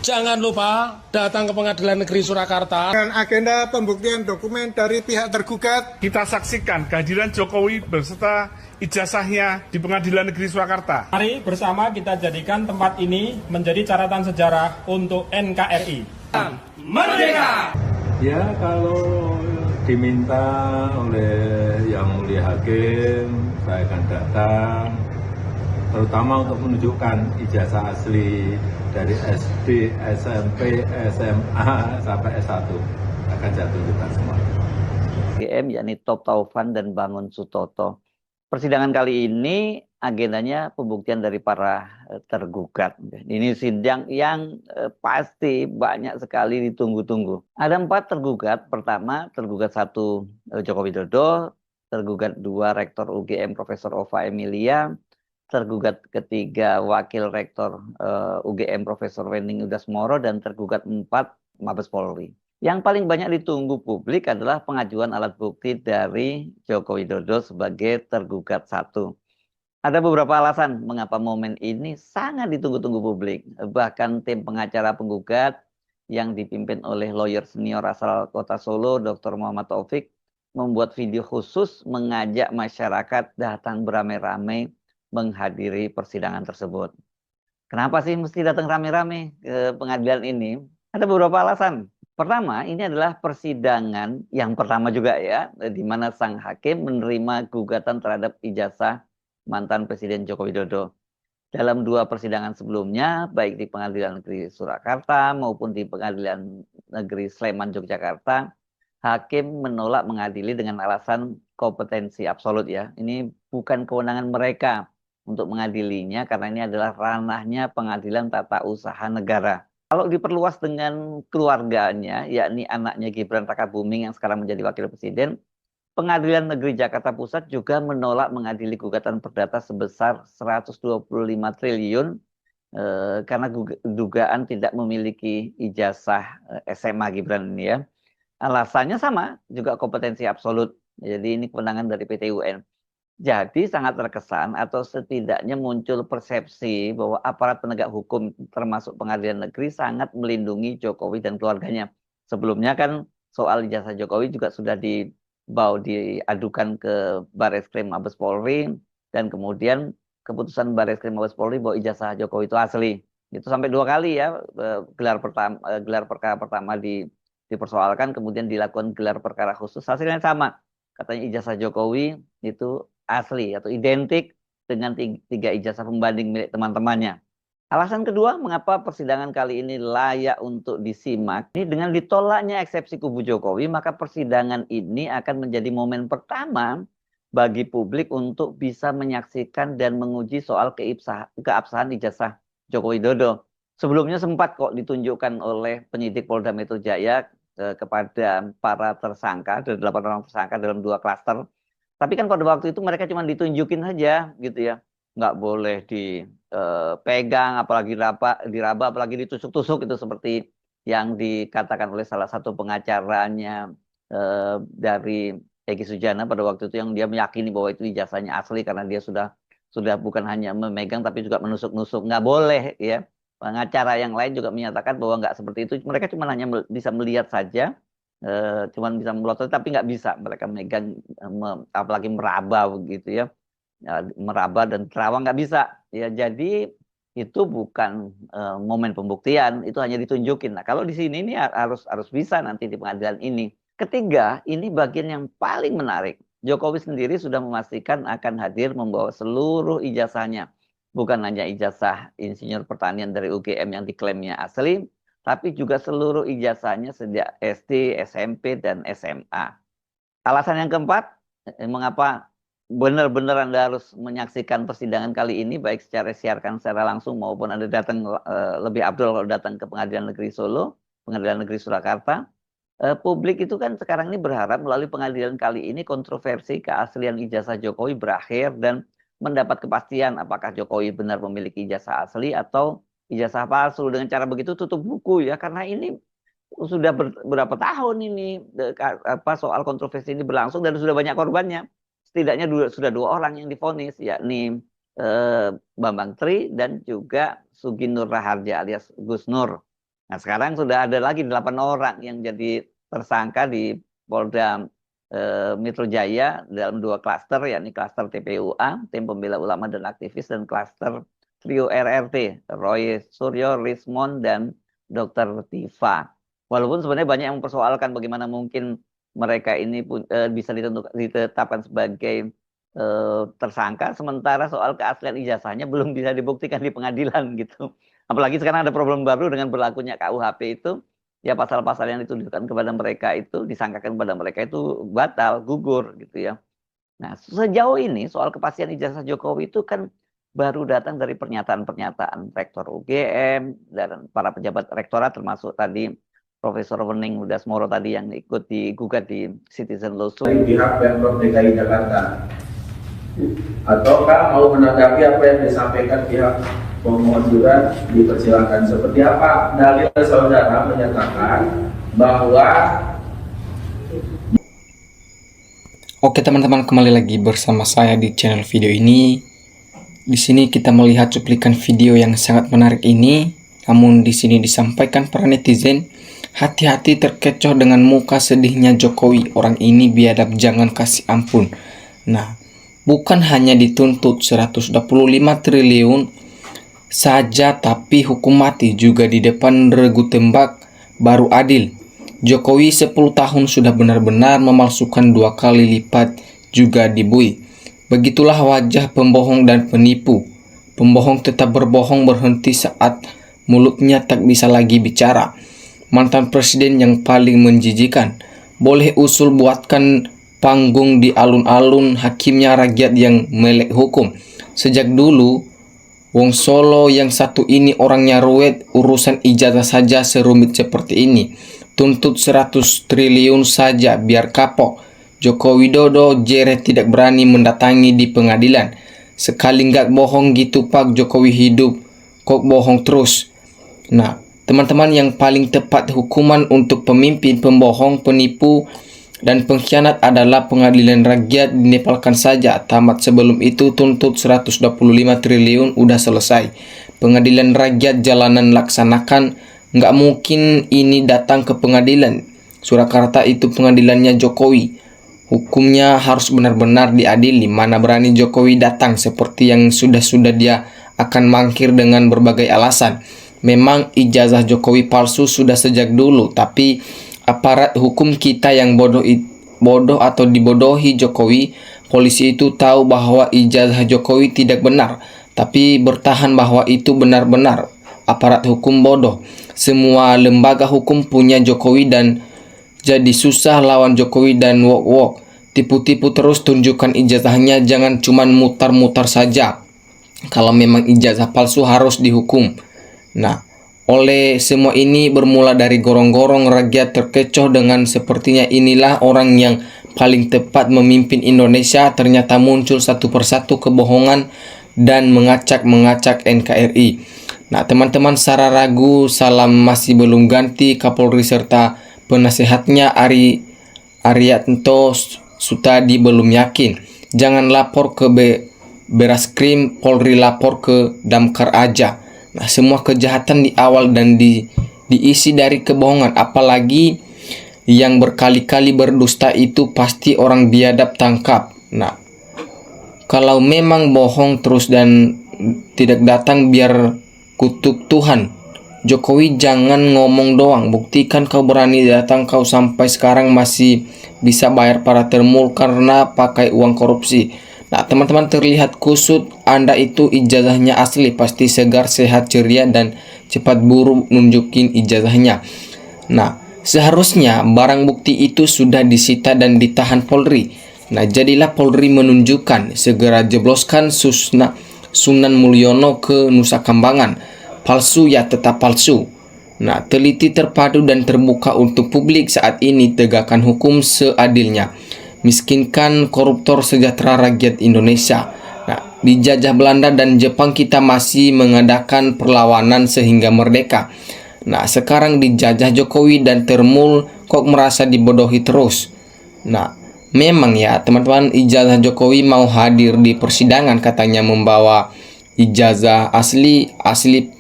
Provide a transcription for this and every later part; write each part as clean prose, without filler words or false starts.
Jangan lupa datang ke Pengadilan Negeri Surakarta dengan agenda pembuktian dokumen dari pihak tergugat. Kita saksikan kehadiran Jokowi beserta ijazahnya di Pengadilan Negeri Surakarta. Mari bersama kita jadikan tempat ini menjadi catatan sejarah untuk NKRI. Merdeka! Ya, kalau diminta oleh Yang Mulia Hakim, saya akan datang, terutama untuk menunjukkan ijazah asli dari SD, SMP, SMA, sampai S1 akan saya tunjukkan semua. UGM yakni Top Taufan dan Bangun Sutoto. Persidangan kali ini agendanya pembuktian dari para tergugat. Ini sidang yang pasti banyak sekali ditunggu-tunggu. Ada 4 tergugat. Pertama, tergugat 1 Joko Widodo, tergugat 2 Rektor UGM Profesor Ova Emilia, tergugat ketiga Wakil Rektor UGM Profesor Wening Udasmoro, dan tergugat 4 Mabes Polri. Yang paling banyak ditunggu publik adalah pengajuan alat bukti dari Joko Widodo sebagai tergugat 1. Ada beberapa alasan mengapa momen ini sangat ditunggu-tunggu publik. Bahkan tim pengacara penggugat yang dipimpin oleh lawyer senior asal Kota Solo, Dr. Muhammad Taufik, membuat video khusus mengajak masyarakat datang beramai-ramai menghadiri persidangan tersebut. Kenapa sih mesti datang rame-rame ke pengadilan ini? Ada beberapa alasan. Pertama, ini adalah persidangan yang pertama juga ya, di mana sang hakim menerima gugatan terhadap ijazah mantan Presiden Joko Widodo. Dalam 2 persidangan sebelumnya, baik di Pengadilan Negeri Surakarta maupun di Pengadilan Negeri Sleman, Yogyakarta, hakim menolak mengadili dengan alasan kompetensi absolut ya. Ini bukan kewenangan mereka untuk mengadilinya karena ini adalah ranahnya Pengadilan Tata Usaha Negara. Kalau diperluas dengan keluarganya, yakni anaknya Gibran Rakabuming yang sekarang menjadi wakil presiden, Pengadilan Negeri Jakarta Pusat juga menolak mengadili gugatan perdata sebesar 125 triliun karena dugaan tidak memiliki ijazah SMA Gibran ini ya. Alasannya sama, juga kompetensi absolut. Jadi ini kewenangan dari PT UN. Jadi sangat terkesan atau setidaknya muncul persepsi bahwa aparat penegak hukum termasuk pengadilan negeri sangat melindungi Jokowi dan keluarganya. Sebelumnya kan soal ijazah Jokowi juga sudah diadukan ke Barreskrim Mabes Polri, dan kemudian keputusan Barreskrim Mabes Polri bahwa ijazah Jokowi itu asli. Itu sampai 2 kali ya, gelar perkara pertama dipersoalkan, kemudian dilakukan gelar perkara khusus, hasilnya sama. Katanya ijazah Jokowi itu asli atau identik dengan 3 ijazah pembanding milik teman-temannya. Alasan kedua, mengapa persidangan kali ini layak untuk disimak, ini dengan ditolaknya eksepsi kubu Jokowi, maka persidangan ini akan menjadi momen pertama bagi publik untuk bisa menyaksikan dan menguji soal keabsahan ijazah Joko Widodo. Sebelumnya sempat kok ditunjukkan oleh penyidik Polda Metro Jaya kepada para tersangka, ada 8 orang tersangka dalam 2 klaster. Tapi kan pada waktu itu mereka cuma ditunjukin saja gitu ya. Nggak boleh dipegang, apalagi diraba, apalagi ditusuk-tusuk, itu seperti yang dikatakan oleh salah satu pengacaranya dari Egy Sujana pada waktu itu, yang dia meyakini bahwa itu ijazahnya asli karena dia sudah bukan hanya memegang tapi juga menusuk-nusuk. Nggak boleh ya. Pengacara yang lain juga menyatakan bahwa nggak seperti itu. Mereka cuma hanya bisa melihat saja. Cuman bisa melotot tapi nggak bisa mereka megang, apalagi meraba begitu ya, meraba dan terawang nggak bisa ya. Jadi itu bukan momen pembuktian, itu hanya ditunjukin. Nah kalau di sini ini harus bisa nanti di pengadilan ini. Ketiga, ini bagian yang paling menarik. Jokowi sendiri sudah memastikan akan hadir membawa seluruh ijazahnya, bukan hanya ijazah insinyur pertanian dari UGM yang diklaimnya asli, tapi juga seluruh ijazahnya sejak SD, SMP, dan SMA. Alasan yang keempat, mengapa benar-benar Anda harus menyaksikan persidangan kali ini, baik secara siarkan secara langsung maupun Anda datang, lebih abdul kalau datang ke Pengadilan Negeri Solo, Pengadilan Negeri Surakarta. Publik itu kan sekarang ini berharap melalui pengadilan kali ini kontroversi keaslian ijazah Jokowi berakhir dan mendapat kepastian apakah Jokowi benar memiliki ijazah asli atau ijazah palsu. Dengan cara begitu tutup buku ya, karena ini sudah berapa tahun ini soal kontroversi ini berlangsung dan sudah banyak korbannya. Setidaknya sudah 2 orang yang divonis, yakni Bambang Tri dan juga Sugi Nur Raharja alias Gus Nur. Nah, sekarang sudah ada lagi 8 orang yang jadi tersangka di Polda Metro Jaya dalam 2 klaster, yakni klaster TPUA, Tim Pembela Ulama dan Aktivis, dan klaster Trio RRT, Roy Suryo, Rismond, dan Dr. Tifa. Walaupun sebenarnya banyak yang mempersoalkan bagaimana mungkin mereka ini bisa ditetapkan sebagai tersangka, sementara soal keaslian ijazahnya belum bisa dibuktikan di pengadilan gitu. Apalagi sekarang ada problem baru dengan berlakunya KUHP itu, ya pasal-pasal yang dituduhkan kepada mereka itu, disangkakan kepada mereka itu batal, gugur gitu ya. Nah, sejauh ini soal kepastian ijazah Jokowi itu kan baru datang dari pernyataan-pernyataan Rektor UGM dan para pejabat rektorat, termasuk tadi Profesor Wening Ludasmoro tadi yang ikut digugat di Citizen Lawsuit. Dari pihak Pemprov DKI Jakarta, ataukah mau menanggapi apa yang disampaikan pihak pemohon juga, dipersilakan. Seperti apa dalil saudara menyatakan bahwa... Oke teman-teman, kembali lagi bersama saya di channel video ini. Di sini kita melihat cuplikan video yang sangat menarik ini. Namun di sini disampaikan para netizen, hati-hati terkecoh dengan muka sedihnya Jokowi. Orang ini biadab, jangan kasih ampun. Nah, bukan hanya dituntut 125 triliun saja, tapi hukum mati juga di depan regu tembak baru adil. Jokowi 10 tahun sudah benar-benar memalsukan 2 kali lipat juga dibui. Begitulah wajah pembohong dan penipu. Pembohong tetap berbohong berhenti saat mulutnya tak bisa lagi bicara. Mantan presiden yang paling menjijikan. Boleh usul buatkan panggung di alun-alun, hakimnya rakyat yang melek hukum. Sejak dulu Wong Solo yang satu ini orangnya ruwet, urusan ijazah saja serumit seperti ini. Tuntut 100 triliun saja biar kapok. Joko Widodo jeret tidak berani mendatangi di pengadilan. Sekali nggak bohong gitu Pak Jokowi hidup, kok bohong terus. Nah, teman-teman, yang paling tepat hukuman untuk pemimpin pembohong, penipu, dan pengkhianat adalah pengadilan rakyat, dinepalkan saja. Tamat sebelum itu tuntut 125 triliun udah selesai. Pengadilan rakyat jalanan laksanakan. Nggak mungkin ini datang ke pengadilan Surakarta, itu pengadilannya Jokowi. Hukumnya harus benar-benar diadili. Mana berani Jokowi datang seperti yang sudah-sudah dia akan mangkir dengan berbagai alasan. Memang ijazah Jokowi palsu sudah sejak dulu, tapi aparat hukum kita yang bodoh atau dibodohi Jokowi. Polisi itu tahu bahwa ijazah Jokowi tidak benar, tapi bertahan bahwa itu benar-benar. Aparat hukum bodoh. Semua lembaga hukum punya Jokowi dan jadi susah lawan Jokowi dan wok-wok. Tipu-tipu terus, tunjukkan ijazahnya, jangan cuman mutar-mutar saja. Kalau memang ijazah palsu harus dihukum. Nah, oleh semua ini bermula dari gorong-gorong rakyat terkecoh dengan sepertinya inilah orang yang paling tepat memimpin Indonesia. Ternyata muncul satu persatu kebohongan dan mengacak-ngacak NKRI. Nah teman-teman, secara ragu salam masih belum ganti Kapolri serta penasehatnya Arianto Sutadi belum yakin. Jangan lapor ke Beraskrim, Polri lapor ke Damkar aja. Nah, semua kejahatan di awal dan diisi dari kebohongan. Apalagi yang berkali-kali berdusta itu pasti orang biadab tangkap. Nah, kalau memang bohong terus dan tidak datang, biar kutuk Tuhan. Jokowi jangan ngomong doang, buktikan kau berani datang. Kau sampai sekarang masih bisa bayar para termul karena pakai uang korupsi. Nah teman-teman, terlihat kusut. Anda itu ijazahnya asli, pasti segar, sehat, ceria, dan cepat buru nunjukin ijazahnya. Nah, seharusnya barang bukti itu sudah disita dan ditahan Polri. Nah, jadilah Polri menunjukkan, segera jebloskan Sunan Mulyono ke Nusa Kambangan. Palsu ya tetap palsu. Nah, teliti, terpadu, dan terbuka untuk publik saat ini. Tegakkan hukum seadilnya. Miskinkan koruptor, sejahtera rakyat Indonesia. Nah, dijajah Belanda dan Jepang kita masih mengadakan perlawanan sehingga merdeka. Nah, sekarang dijajah Jokowi dan termul, kok merasa dibodohi terus. Nah, memang ya teman-teman, ijazah Jokowi mau hadir di persidangan, katanya membawa ijazah asli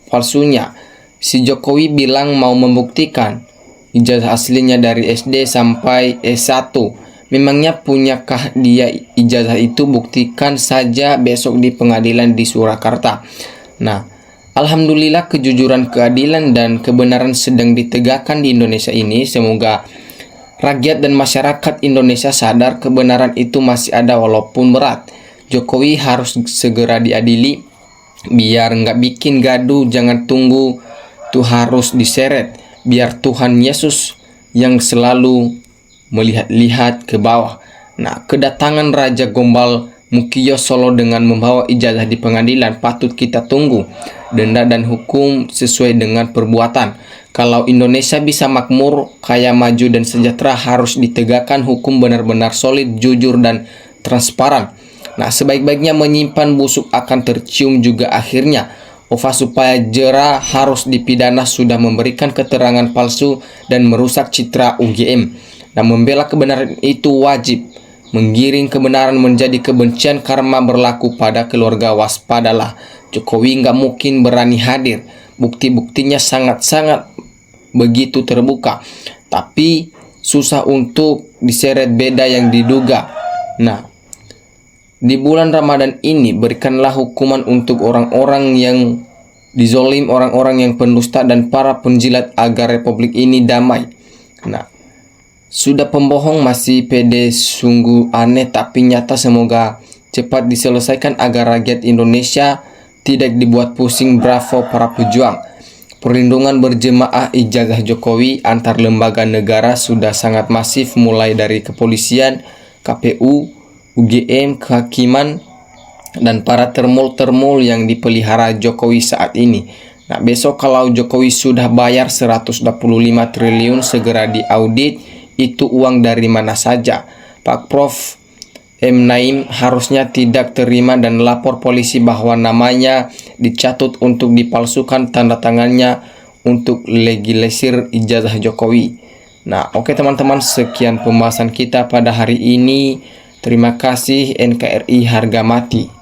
palsunya. si Jokowi bilang mau membuktikan ijazah aslinya dari SD sampai S1. Memangnya punyakah dia ijazah itu? Buktikan saja besok di pengadilan di Surakarta. Nah, alhamdulillah kejujuran, keadilan, dan kebenaran sedang ditegakkan di Indonesia ini. Semoga rakyat dan masyarakat Indonesia sadar kebenaran itu masih ada walaupun berat. Jokowi harus segera diadili biar nggak bikin gaduh. Jangan tunggu tuh harus diseret. Biar Tuhan Yesus yang selalu melihat-lihat ke bawah. Nah, kedatangan Raja Gombal Mukiyo Solo dengan membawa ijazah di pengadilan patut kita tunggu. Denda dan hukum sesuai dengan perbuatan. Kalau Indonesia bisa makmur, kaya, maju, dan sejahtera, harus ditegakkan hukum benar-benar solid, jujur, dan transparan. Nah, sebaik-baiknya menyimpan busuk akan tercium juga akhirnya. OVA supaya jera harus dipidana sudah memberikan keterangan palsu dan merusak citra UGM. Nah, membela kebenaran itu wajib. Menggiring kebenaran menjadi kebencian karma berlaku pada keluarga, waspadalah. Jokowi nggak mungkin berani hadir. Bukti-buktinya sangat-sangat begitu terbuka. Tapi susah untuk diseret beda yang diduga. Nah, di bulan Ramadan ini berikanlah hukuman untuk orang-orang yang dizolim, orang-orang yang pendusta, dan para penjilat agar republik ini damai. Nah, sudah pembohong masih pede, sungguh aneh tapi nyata. Semoga cepat diselesaikan agar rakyat Indonesia tidak dibuat pusing. Bravo para pejuang. Perlindungan berjemaah ijazah Jokowi antar lembaga negara sudah sangat masif, mulai dari kepolisian, KPU, UGM, kehakiman, dan para termul-termul yang dipelihara Jokowi saat ini. Nah, besok kalau Jokowi sudah bayar 125 triliun, segera diaudit. Itu uang dari mana saja? Pak Prof M. Naim harusnya tidak terima dan lapor polisi bahwa namanya dicatut untuk dipalsukan tanda tangannya untuk legalisir ijazah Jokowi. Nah, oke teman-teman, sekian pembahasan kita pada hari ini. Terima kasih. NKRI harga mati.